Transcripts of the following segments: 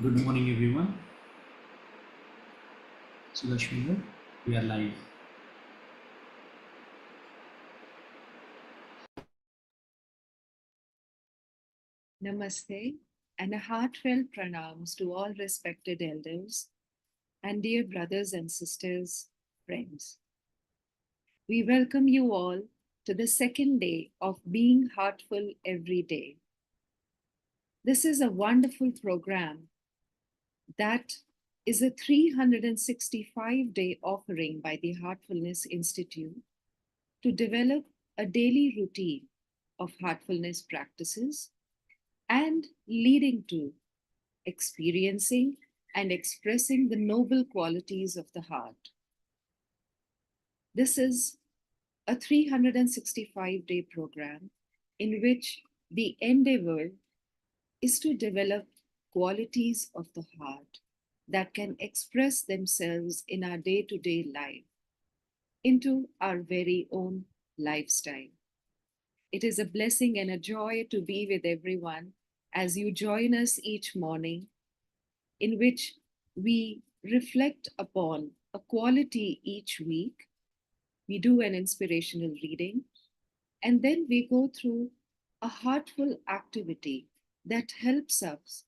Good morning, everyone. Sudashmi here. We are live. Namaste and a heartfelt pranams to all respected elders and dear brothers and sisters, friends. We welcome you all to the second day of Being Heartful Every Day. This is a wonderful program that is a 365-day offering by the Heartfulness Institute to develop a daily routine of heartfulness practices and leading to experiencing and expressing the noble qualities of the heart. This is a 365-day program in which the endeavor is to develop qualities of the heart that can express themselves in our day to day life into our very own lifestyle. It is a blessing and a joy to be with everyone as you join us each morning, in which we reflect upon a quality each week. We do an inspirational reading, and then we go through a heartful activity that helps us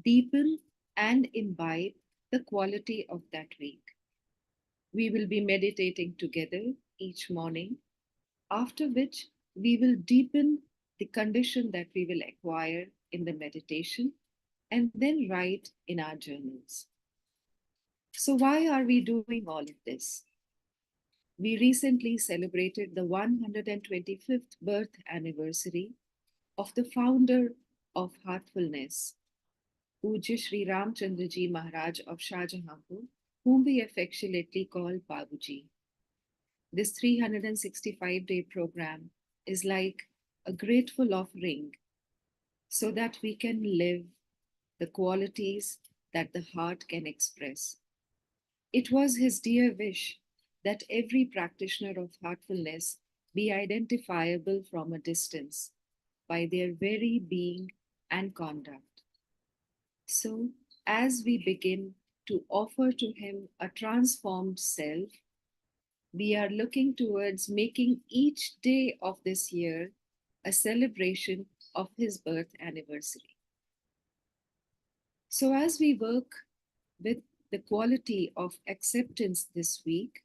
deepen and imbibe the quality of that week. We will be meditating together each morning, after which we will deepen the condition that we will acquire in the meditation and then write in our journals. So, why are we doing all of this? We recently celebrated the 125th birth anniversary of the founder of Heartfulness, Pujya Sri Ramchandraji Maharaj of Shahjahanpur, whom we affectionately call Babuji. This 365-day program is like a grateful offering so that we can live the qualities that the heart can express. It was his dear wish that every practitioner of heartfulness be identifiable from a distance by their very being and conduct. So, as we begin to offer to him a transformed self, we are looking towards making each day of this year a celebration of his birth anniversary. So, as we work with the quality of acceptance this week,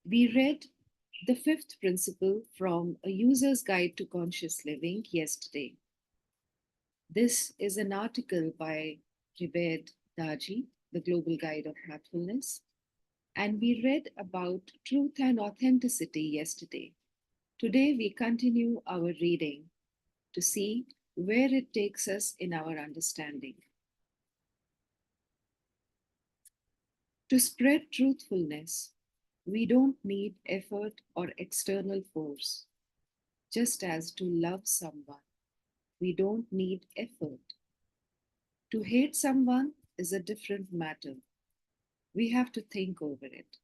we read the fifth principle from A User's Guide to Conscious Living yesterday. This is an article by BHED Daji, the Global Guide of Heartfulness, and we read about truth and authenticity yesterday. Today, we continue our reading to see where it takes us in our understanding. To spread truthfulness, we don't need effort or external force, just as to love someone, we don't need effort. To hate someone is a different matter. We have to think over it.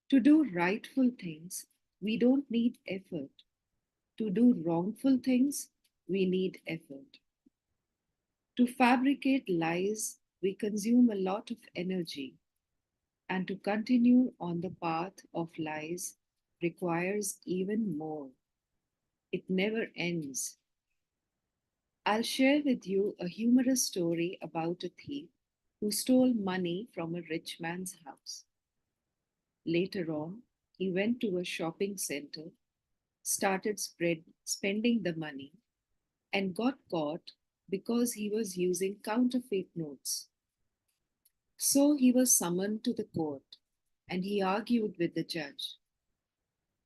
To do rightful things, we don't need effort. To do wrongful things, we need effort. To fabricate lies, we consume a lot of energy, and to continue on the path of lies requires even more. It never ends. I'll share with you a humorous story about a thief who stole money from a rich man's house. Later on, he went to a shopping center, started spending the money, and got caught because he was using counterfeit notes. So he was summoned to the court, and he argued with the judge.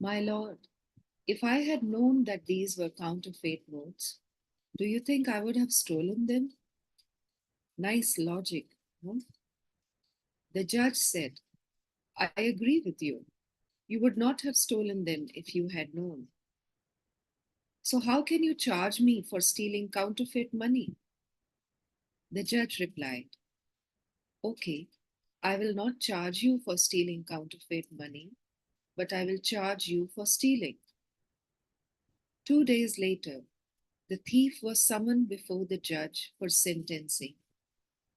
My lord, if I had known that these were counterfeit notes, do you think I would have stolen them? Nice logic, no? The judge said, I agree with you. You would not have stolen them if you had known. So, how can you charge me for stealing counterfeit money? The judge replied, okay, I will not charge you for stealing counterfeit money, but I will charge you for stealing. 2 days later, The thief was summoned before the judge for sentencing,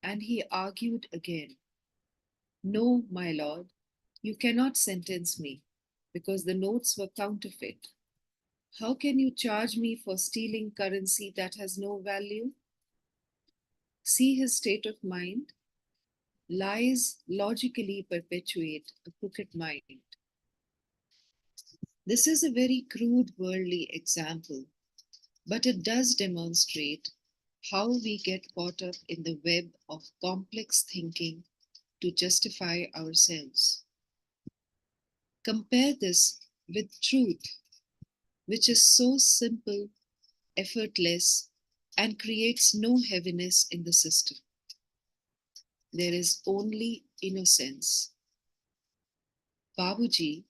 and he argued again, "No, my lord, you cannot sentence me, because the notes were counterfeit. How can you charge me for stealing currency that has no value?" See his state of mind? Lies logically perpetuate a crooked mind. This is a very crude worldly example, but it does demonstrate how we get caught up in the web of complex thinking to justify ourselves. Compare this with truth, which is so simple, effortless, and creates no heaviness in the system. There is only innocence. Babuji,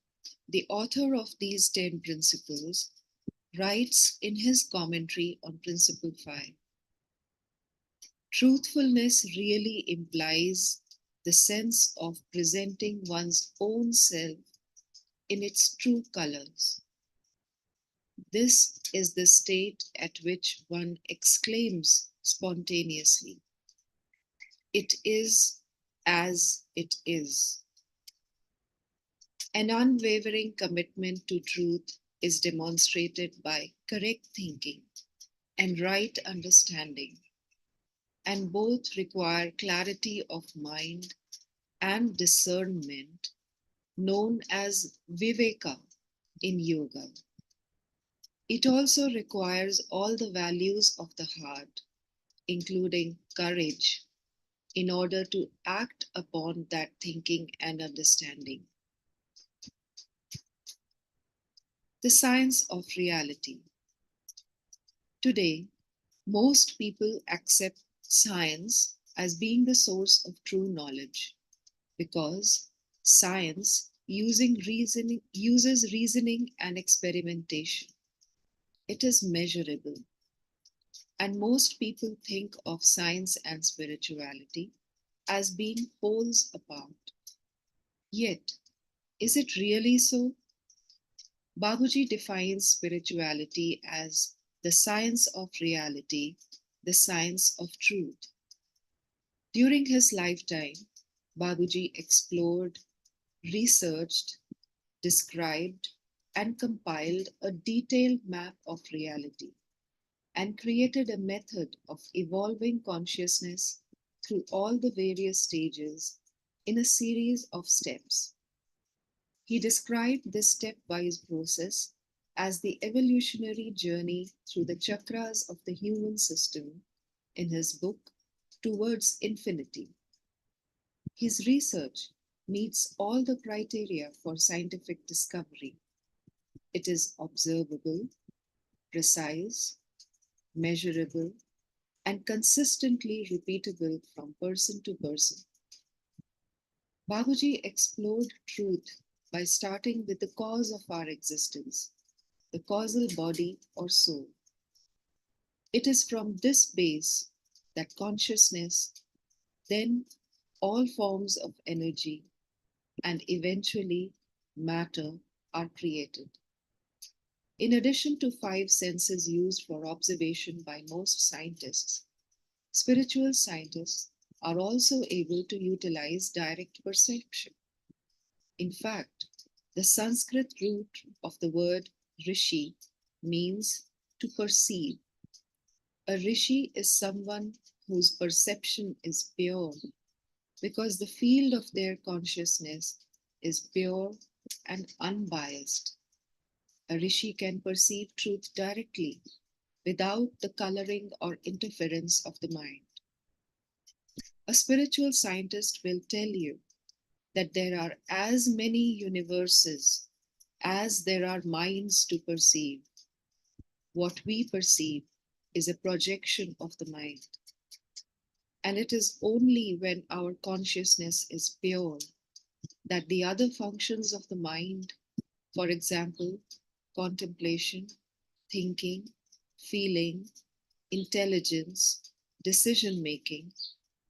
the author of these 10 principles, writes in his commentary on Principle 5: truthfulness really implies the sense of presenting one's own self in its true colors. This is the state at which one exclaims spontaneously, "It is as it is." An unwavering commitment to truth is demonstrated by correct thinking and right understanding, and both require clarity of mind and discernment, known as viveka in yoga. It also requires all the values of the heart, including courage, in order to act upon that thinking and understanding. The science of reality. Today, most people accept science as being the source of true knowledge because science uses reasoning and experimentation. It is measurable, and most people think of science and spirituality as being poles apart. Yet, is it really so? Babuji defines spirituality as the science of reality, the science of truth. During his lifetime, Babuji explored, researched, described, and compiled a detailed map of reality and created a method of evolving consciousness through all the various stages in a series of steps. He described this stepwise process as the evolutionary journey through the chakras of the human system in his book Towards Infinity. His research meets all the criteria for scientific discovery. It is observable, precise, measurable, and consistently repeatable from person to person. Babuji explored truth by starting with the cause of our existence, the causal body or soul. It is from this base that consciousness, then all forms of energy, and eventually matter are created. In addition to 5 senses used for observation by most scientists, spiritual scientists are also able to utilize direct perception. In fact, the Sanskrit root of the word rishi means to perceive. A rishi is someone whose perception is pure because the field of their consciousness is pure and unbiased. A rishi can perceive truth directly without the coloring or interference of the mind. A spiritual scientist will tell you that there are as many universes as there are minds to perceive. What we perceive is a projection of the mind. And it is only when our consciousness is pure that the other functions of the mind, for example, contemplation, thinking, feeling, intelligence, decision making,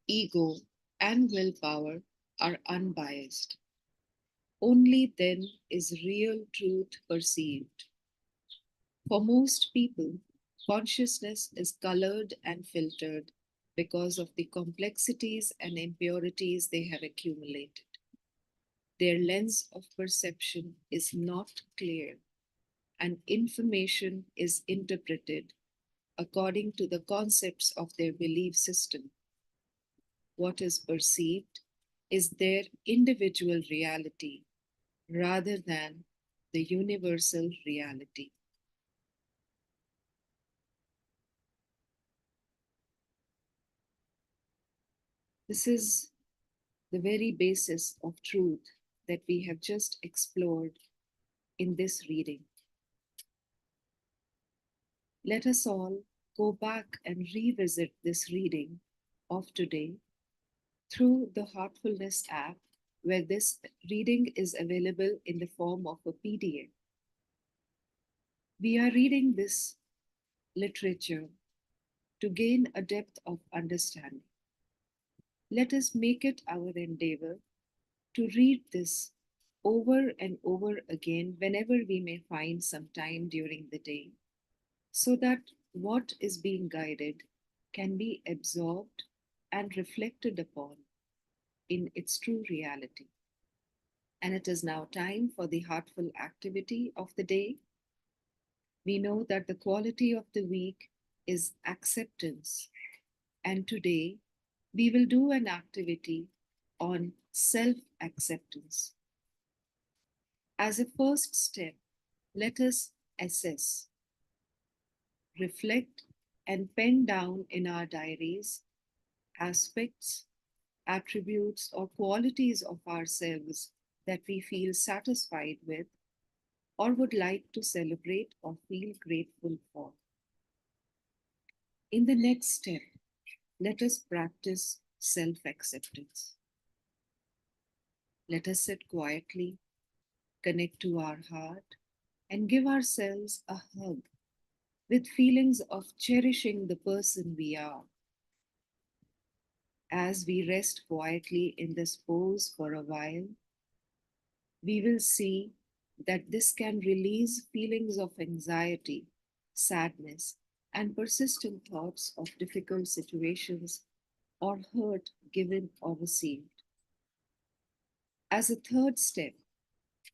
ego, and willpower, are unbiased. Only then is real truth perceived. For most people, Consciousness is colored and filtered because of the complexities and impurities they have accumulated. Their lens of perception is not clear, and information is interpreted according to the concepts of their belief system. What is perceived is their individual reality rather than the universal reality. This is the very basis of truth that we have just explored in this reading. Let us all go back and revisit this reading of today through the Heartfulness app, where this reading is available in the form of a PDF. We are reading this literature to gain a depth of understanding. Let us make it our endeavor to read this over and over again whenever we may find some time during the day, so that what is being guided can be absorbed and reflected upon in its true reality. And it is now time for the heartful activity of the day. We know that the quality of the week is acceptance, and today we will do an activity on self acceptance. As a first step, let us assess, reflect, and pen down in our diaries aspects, attributes, or qualities of ourselves that we feel satisfied with or would like to celebrate or feel grateful for. In the next step, let us practice self acceptance. Let us sit quietly, connect to our heart, and give ourselves a hug with feelings of cherishing the person we are. As we rest quietly in this pose for a while, we will see that this can release feelings of anxiety, sadness, and persistent thoughts of difficult situations or hurt given or received. As a third step,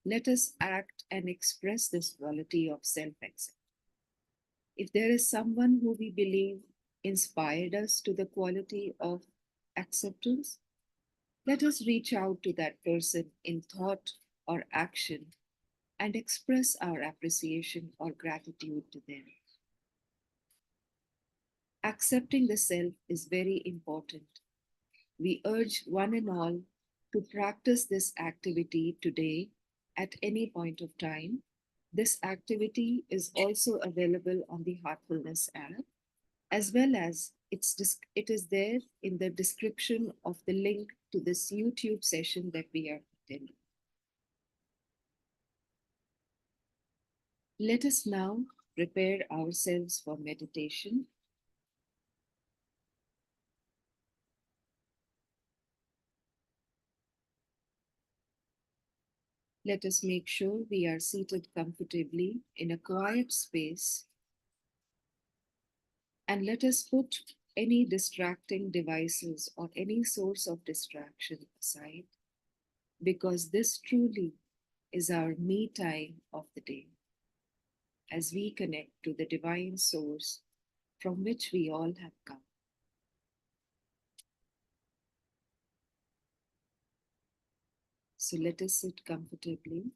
let us act and express this quality of self acceptance. If there is someone who we believe inspired us to the quality of acceptance, let us reach out to that person in thought or action and express our appreciation or gratitude to them. Accepting the self is very important. We urge one and all to practice this activity today at any point of time. This activity is also available on the Heartfulness app, as well as it is there in the description of the link to this YouTube session that we are attending. Let us now prepare ourselves for meditation. Let us make sure we are seated comfortably in a quiet space, and let us put any distracting devices or any source of distraction aside, because this truly is our me time of the day as we connect to the divine source from which we all have come. So let us sit comfortably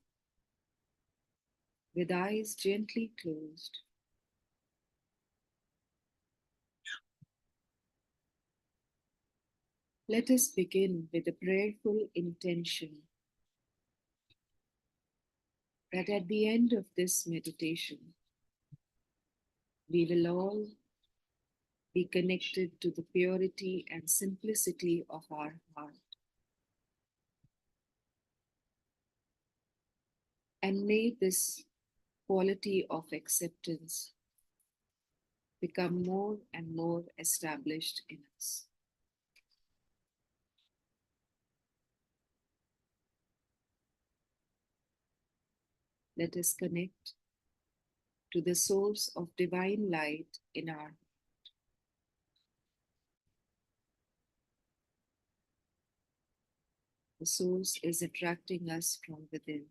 with eyes gently closed. Let us begin with a prayerful intention that at the end of this meditation, we will all be connected to the purity and simplicity of our heart. And may this quality of acceptance become more and more established in us. Let us connect to the source of divine light in our. The source is attracting us from within.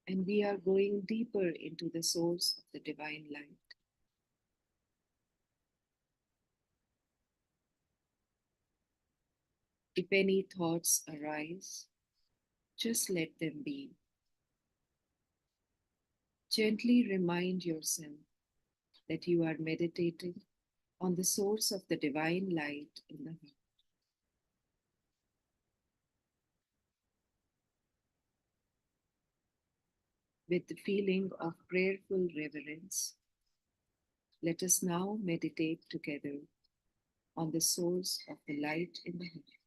And we are going deeper into the source of the divine light. If any thoughts arise, just let them be. Gently remind yourself that you are meditating on the source of the divine light in the heart. With the feeling of prayerful reverence, let us now meditate together on the source of the light in the heart.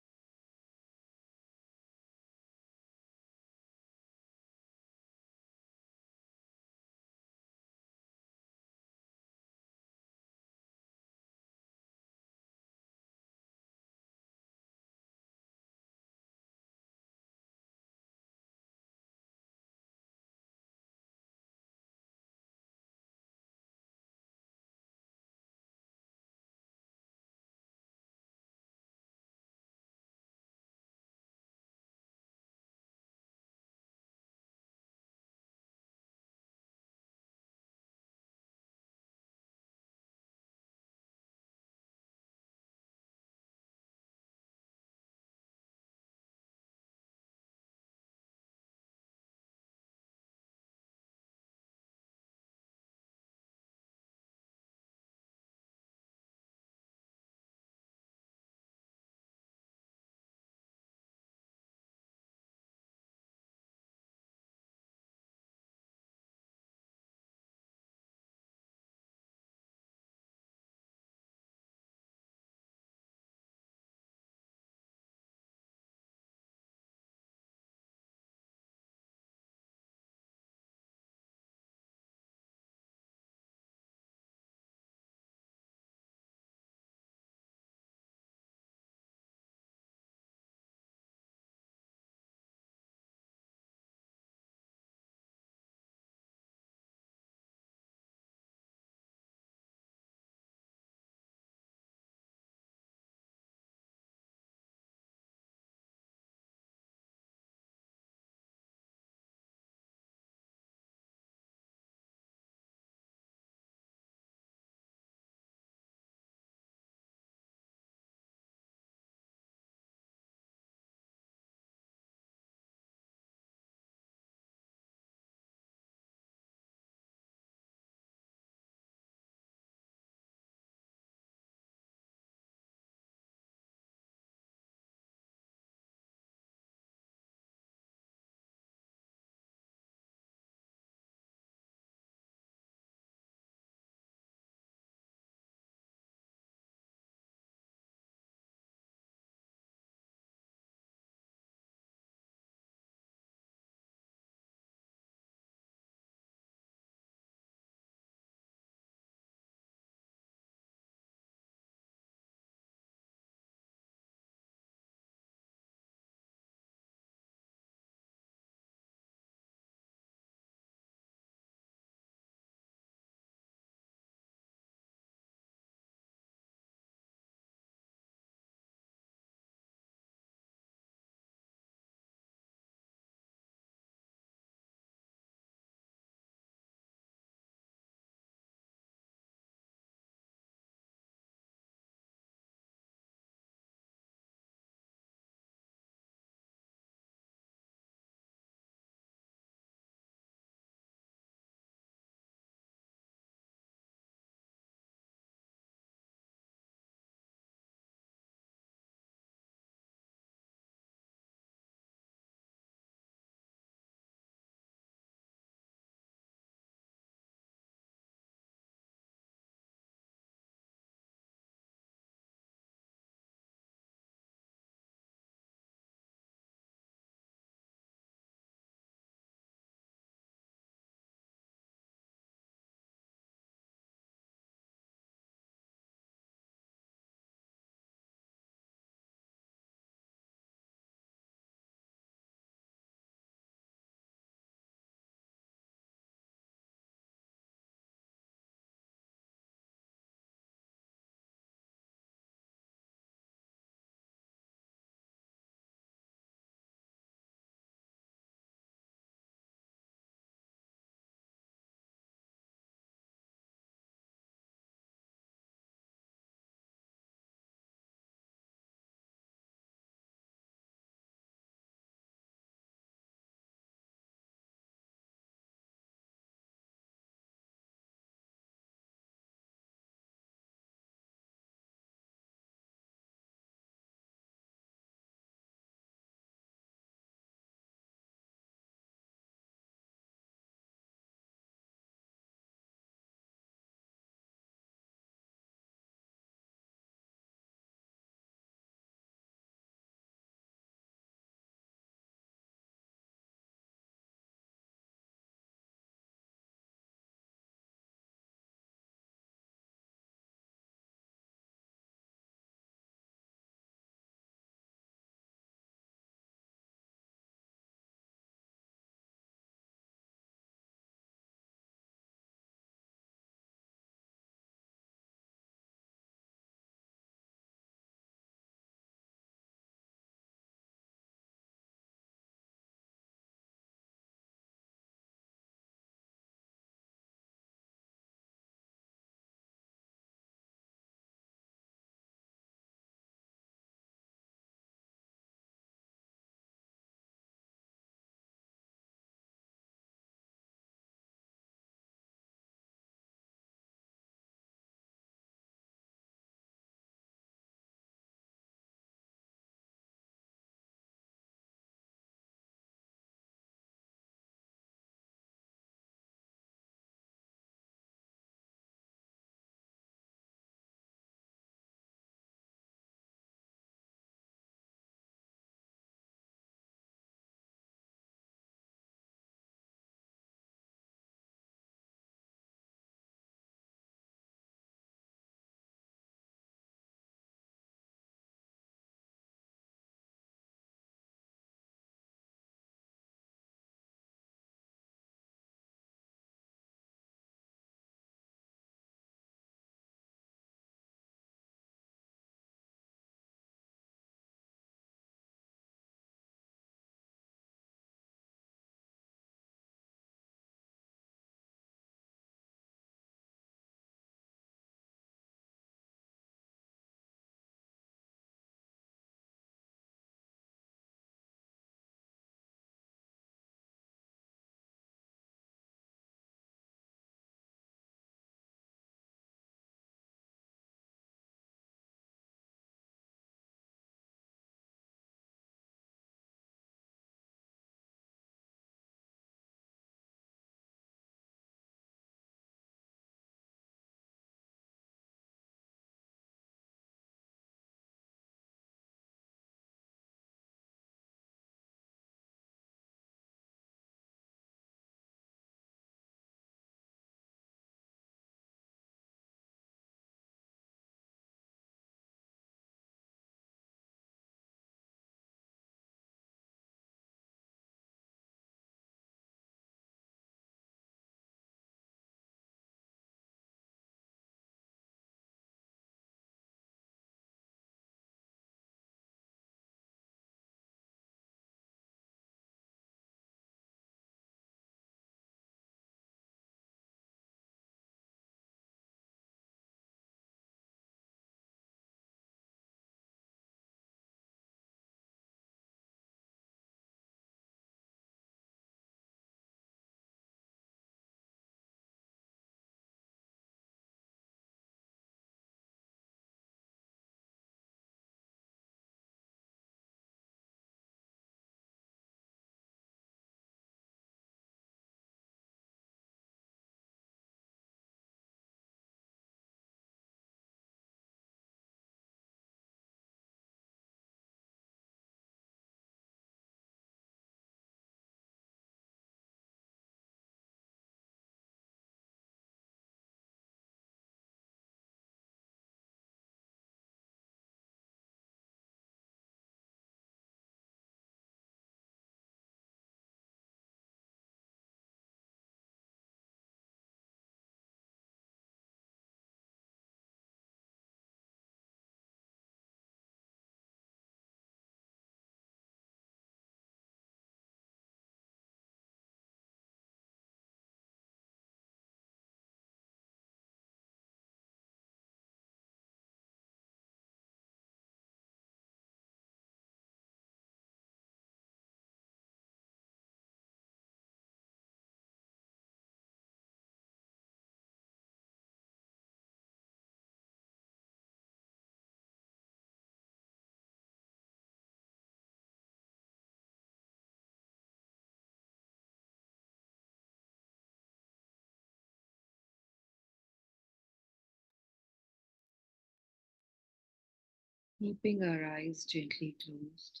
Keeping our eyes gently closed,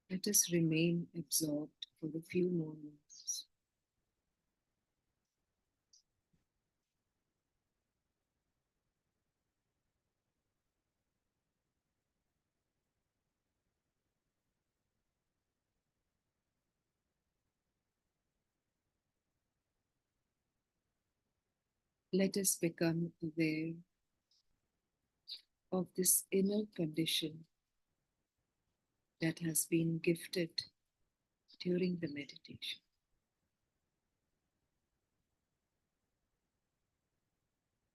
let us remain absorbed for a few moments. Let us become aware of this inner condition that has been gifted during the meditation.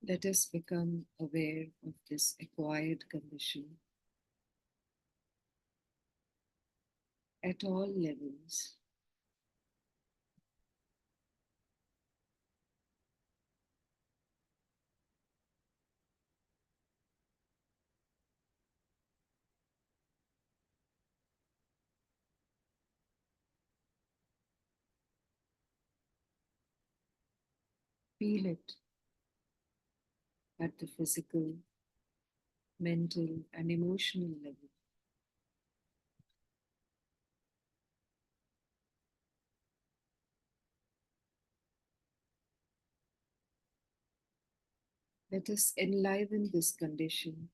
Let us become aware of this acquired condition at all levels. Feel it at the physical, mental, and emotional level. Let us enliven this condition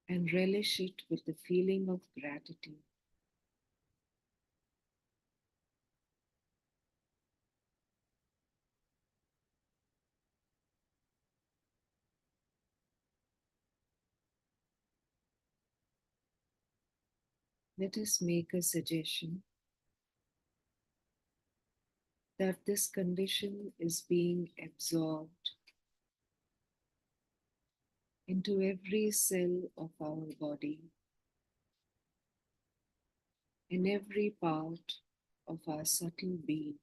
and relish it with the feeling of gratitude. Let us make a suggestion that this condition is being absorbed into every cell of our body, in every part of our subtle being.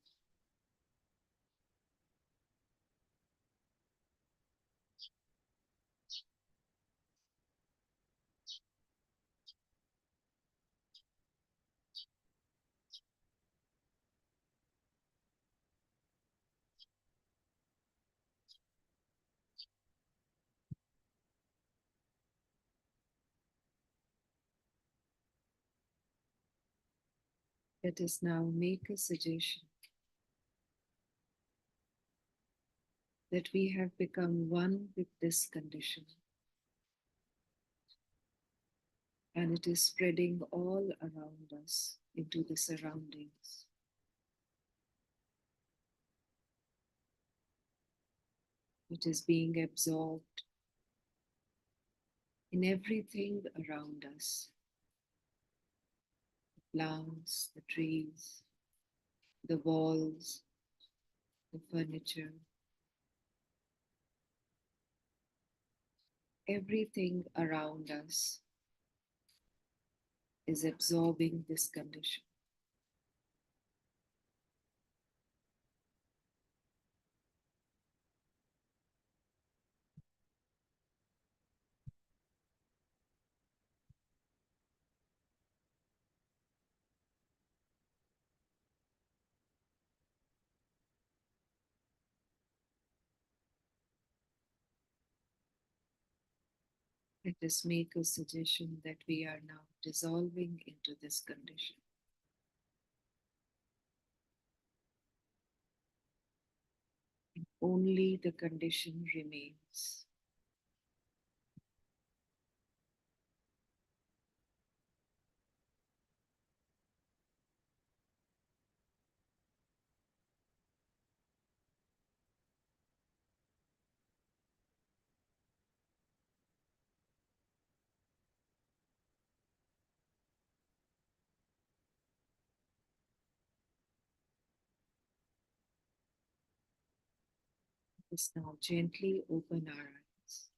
Let us now make a suggestion that we have become one with this condition and it is spreading all around us into the surroundings. It is being absorbed in everything around us, the plants, the trees, the walls, the furniture. Everything around us is absorbing this condition. Let us make a suggestion that we are now dissolving into this condition. Only the condition remains. Let us now gently open our eyes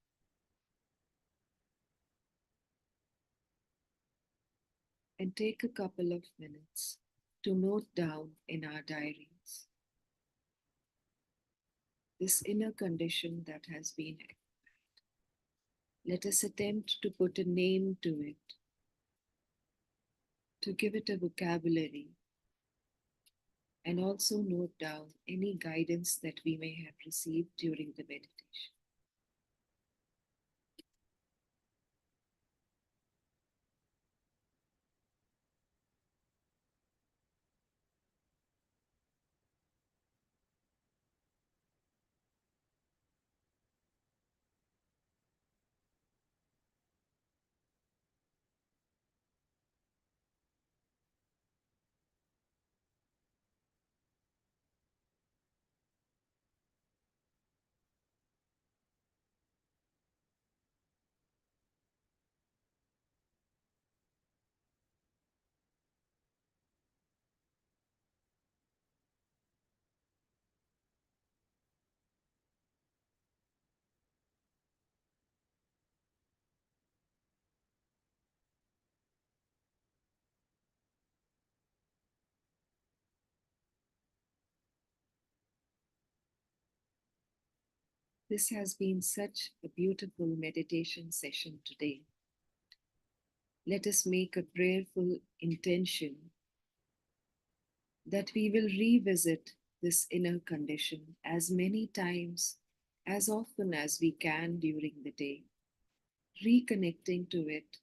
and take a couple of minutes to note down in our diaries this inner condition that has been. Let us attempt to put a name to it, to give it a vocabulary, and also note down any guidance that we may have received during the meditation. This has been such a beautiful meditation session today. Let us make a prayerful intention that we will revisit this inner condition as many times, as often as we can during the day, reconnecting to it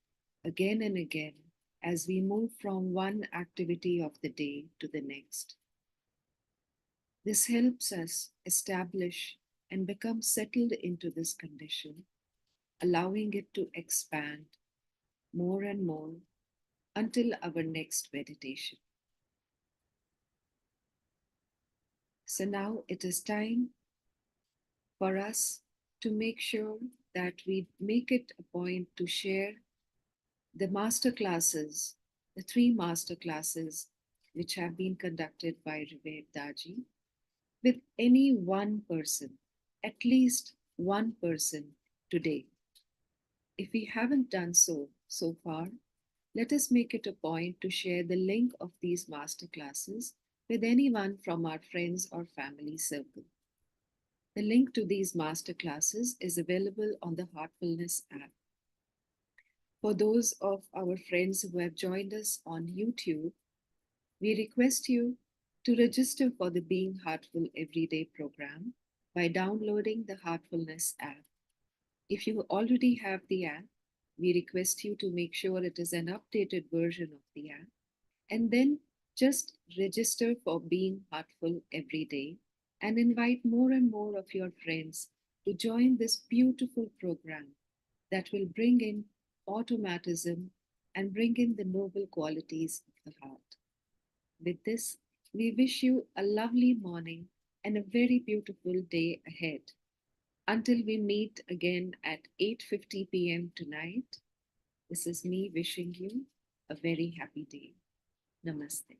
again and again as we move from one activity of the day to the next. This helps us establish and become settled into this condition, allowing it to expand more and more until our next meditation. So now it is time for us to make sure that we make it a point to share the master classes, the three master classes which have been conducted by Revered Daji, with any one person, at least one person today. If we haven't done so far, let us make it a point to share the link of these master classes with anyone from our friends or family circle. The link to these master classes is available on the Heartfulness app. For those of our friends who have joined us on YouTube, we request you to register for the Being Heartful Everyday program by downloading the Heartfulness app. If you already have the app, we request you to make sure it is an updated version of the app, and then just register for Being Heartful every day and invite more and more of your friends to join this beautiful program that will bring in automatism and bring in the noble qualities of the heart. With this, we wish you a lovely morning and a very beautiful day ahead. Until we meet again at 8:50 p.m. tonight, this is me wishing you a very happy day. Namaste.